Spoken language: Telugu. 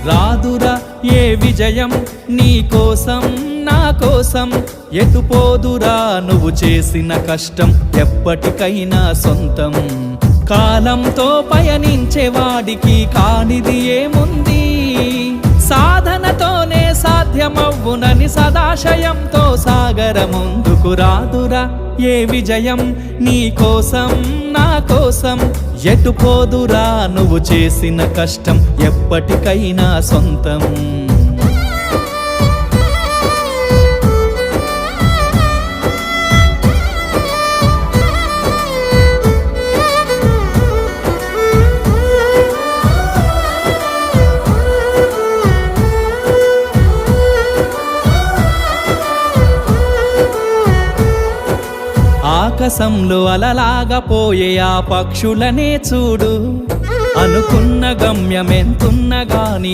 రాదురా ఏ విజయం నీ కోసం నా కోసం, ఎటుపోదురా నువ్వు చేసిన కష్టం ఎప్పటికైనా సొంతం. కాలంతో పయనించేవాడికి కానిది ఏముంది, సాధనతోనే సాధ్యమవ్వునని సదాశయంతో సాగర ముందుకు. రాదురా ఏ విజయం నీ కోసం నా కోసం, ఎటుపోదురా నువ్వు చేసిన కష్టం ఎప్పటికైనా సొంతం. ఆకాశంలో అలలాగా పోయే ఆ పక్షులనే చూడు, అనుకున్న గమ్యమెంతున్న గాని